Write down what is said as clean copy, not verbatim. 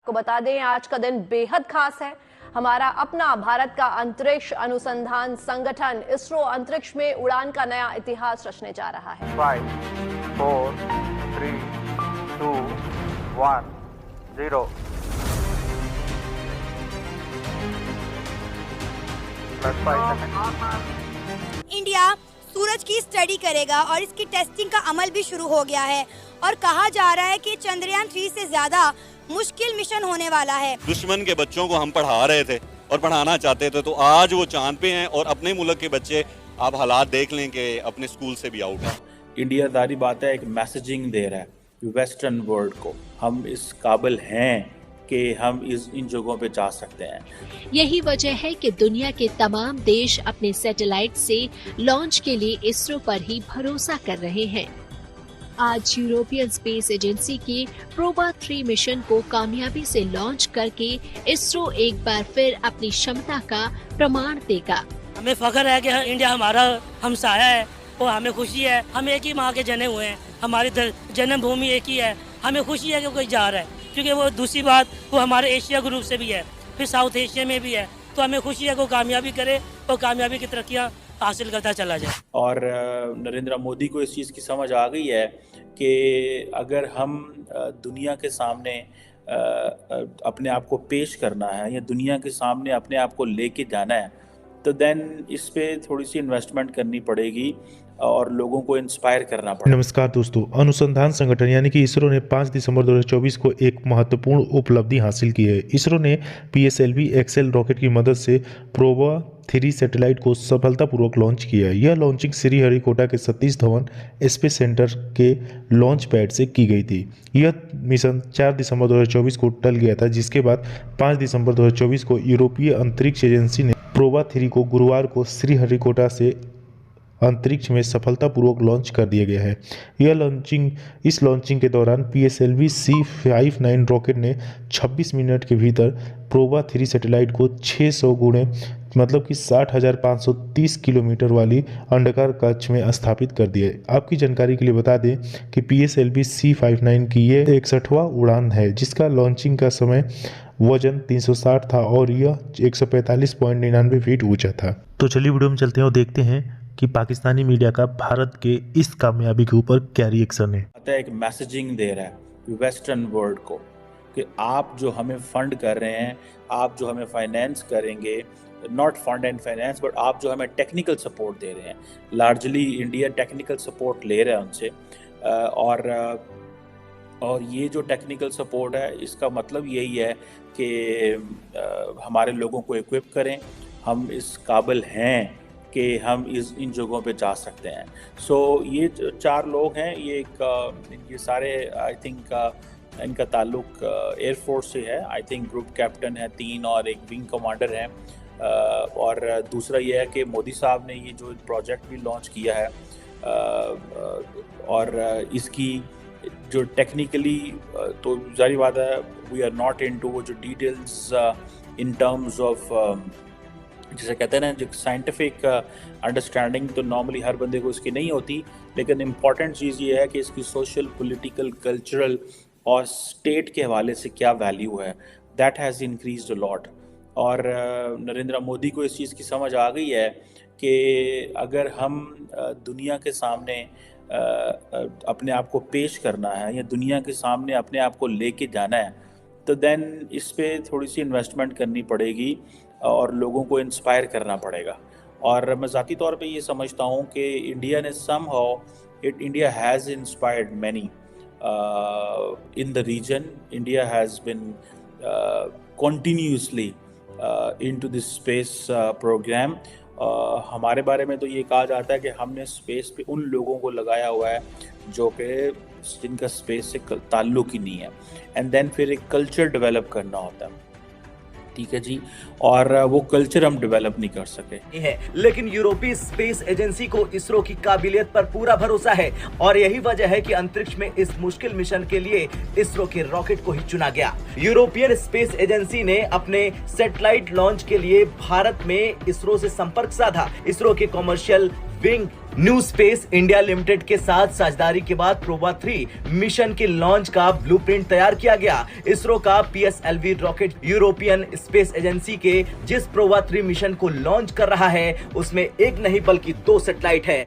को बता दें आज का दिन बेहद खास है। हमारा अपना भारत का अंतरिक्ष अनुसंधान संगठन इसरो अंतरिक्ष में उड़ान का नया इतिहास रचने जा रहा है। 5, 4, 3, 2, 1, 0। इंडिया सूरज की स्टडी करेगा और इसकी टेस्टिंग का अमल भी शुरू हो गया है और कहा जा रहा है कि चंद्रयान 3 से ज्यादा मुश्किल मिशन होने वाला है। दुश्मन के बच्चों को हम पढ़ा रहे थे और पढ़ाना चाहते थे, तो आज वो चांद पे हैं और अपने मुल्क के बच्चे आप हालात देख लें कि अपने स्कूल से भी आउट है। इंडिया जारी बात है एक मैसेजिंग दे रहा है वेस्टर्न वर्ल्ड को, हम इस काबिल हैं कि हम इन जगहों पे जा सकते हैं। यही वजह है कि दुनिया के तमाम देश अपने सैटेलाइट से लॉन्च के लिए इसरो पर ही भरोसा कर रहे हैं। आज यूरोपियन स्पेस एजेंसी के प्रोबा 3 मिशन को कामयाबी से लॉन्च करके इसरो एक बार फिर अपनी क्षमता का प्रमाण देगा। हमें फख्र है कि इंडिया हमारा हमसाया है और हमें खुशी है, हम एक ही माँ के जने हुए हैं, हमारी जन्मभूमि एक ही है। हमें खुशी है कि कोई जा रहा है, क्योंकि वो दूसरी बात वो हमारे एशिया ग्रुप से भी है, फिर साउथ एशिया में भी है, तो हमें खुशी है कि वो कामयाबी करे और कामयाबी की तरक्कियाँ हासिल करता चला जाए। और नरेंद्र मोदी को इस चीज़ की समझ आ गई है कि अगर हम दुनिया के सामने अपने आप को पेश करना है या दुनिया के सामने अपने आप को लेके जाना है, तो देन इस पे थोड़ी सी इन्वेस्टमेंट करनी पड़ेगी और लोगों को इंस्पायर करना पड़ेगा। नमस्कार दोस्तों, अनुसंधान संगठन यानी कि इसरो ने 5 दिसंबर 2024 को एक महत्वपूर्ण उपलब्धि हासिल की है। इसरो ने PSLV XL रॉकेट की मदद से प्रोबा 3 सैटेलाइट को सफलतापूर्वक लॉन्च किया है। यह लॉन्चिंग श्रीहरिकोटा के सतीश धवन स्पेस सेंटर के लॉन्च पैड से की गई थी। यह मिशन 4 दिसंबर 2024 को टल गया था, जिसके बाद 5 दिसंबर 2024 को यूरोपीय अंतरिक्ष एजेंसी ने प्रोबा 3 को गुरुवार को श्रीहरिकोटा से अंतरिक्ष में सफलतापूर्वक लॉन्च कर दिया गया है। इस लॉन्चिंग के दौरान PSLV C59 रॉकेट ने 26 मिनट के भीतर प्रोबा 3 सैटेलाइट को 600 गुणे मतलब कि 60,530 किलोमीटर वाली अंडाकार कक्ष में स्थापित कर दिया। आपकी जानकारी के लिए बता दें कि PSLV C59 की ये 61वां उड़ान है, जिसका लॉन्चिंग का समय वजन 360 था और यह 145.99 फीट ऊंचा था। तो चलिए वीडियो में चलते हैं और देखते हैं कि पाकिस्तानी मीडिया का भारत के इस कामयाबी के ऊपर क्या रिएक्शन है। एक मैसेजिंग दे रहा है वेस्टर्न वर्ल्ड को कि आप जो हमें फंड कर रहे हैं, आप जो हमें फाइनेंस करेंगे, not fund and finance but आप जो हमें टेक्निकल सपोर्ट दे रहे हैं, लार्जली इंडिया टेक्निकल सपोर्ट ले रहा है उनसे, और ये जो टेक्निकल सपोर्ट है इसका मतलब यही है कि हमारे लोगों को इक्विप करें, हम इस काबिल हैं कि हम इन जगहों पे जा सकते हैं। सो ये 4 लोग हैं, ये सारे आई थिंक इनका ताल्लुक एयरफोर्स से है। आई थिंक ग्रुप कैप्टन है 3 और एक विंग कमांडर हैं। और दूसरा ये है कि मोदी साहब ने ये जो प्रोजेक्ट भी लॉन्च किया है और इसकी जो टेक्निकली तो जारी बात है वी आर नॉट इनटू वो जो डिटेल्स इन टर्म्स ऑफ जिसे कहते हैं ना जो साइंटिफिक अंडरस्टैंडिंग, तो नॉर्मली हर बंदे को इसकी नहीं होती, लेकिन इम्पॉर्टेंट चीज़ ये है कि इसकी सोशल, पॉलिटिकल, कल्चरल और स्टेट के हवाले से क्या वैल्यू है, that has increased a lot. और नरेंद्र मोदी को इस चीज़ की समझ आ गई है कि अगर हम दुनिया के सामने अपने आप को पेश करना है या दुनिया के सामने अपने आप को लेके जाना है, तो देन इस पे थोड़ी सी इन्वेस्टमेंट करनी पड़ेगी और लोगों को इंस्पायर करना पड़ेगा। और मैं ज़ाती तौर पे ये समझता हूँ कि इंडिया ने India has inspired many in the region. India has been continuously into this space programme. हमारे बारे में तो ये कहा जाता है कि हमने स्पेस पे उन लोगों को लगाया हुआ है जो कि जिनका स्पेस से ताल्लुक़ ही नहीं है, एंड देन फिर एक कल्चर डेवलप करना होता है, ठीक है जी, और वो कल्चर हम डेवलप नहीं कर सके है। लेकिन यूरोपीय स्पेस एजेंसी को इसरो की काबिलियत पर पूरा भरोसा है और यही वजह है कि अंतरिक्ष में इस मुश्किल मिशन के लिए इसरो के रॉकेट को ही चुना गया। यूरोपियन स्पेस एजेंसी ने अपने सैटेलाइट लॉन्च के लिए भारत में इसरो से संपर्क साधा। इसरो के commercial wing new space India limited के साथ साझेदारी के बाद प्रोबा 3 मिशन के लॉन्च का ब्लूप्रिंट तैयार किया गया। इसरो का PSLV rocket European space agency के जिस प्रोबा 3 मिशन को लॉन्च कर रहा है उसमें एक नहीं बल्कि 2 सैटेलाइट है।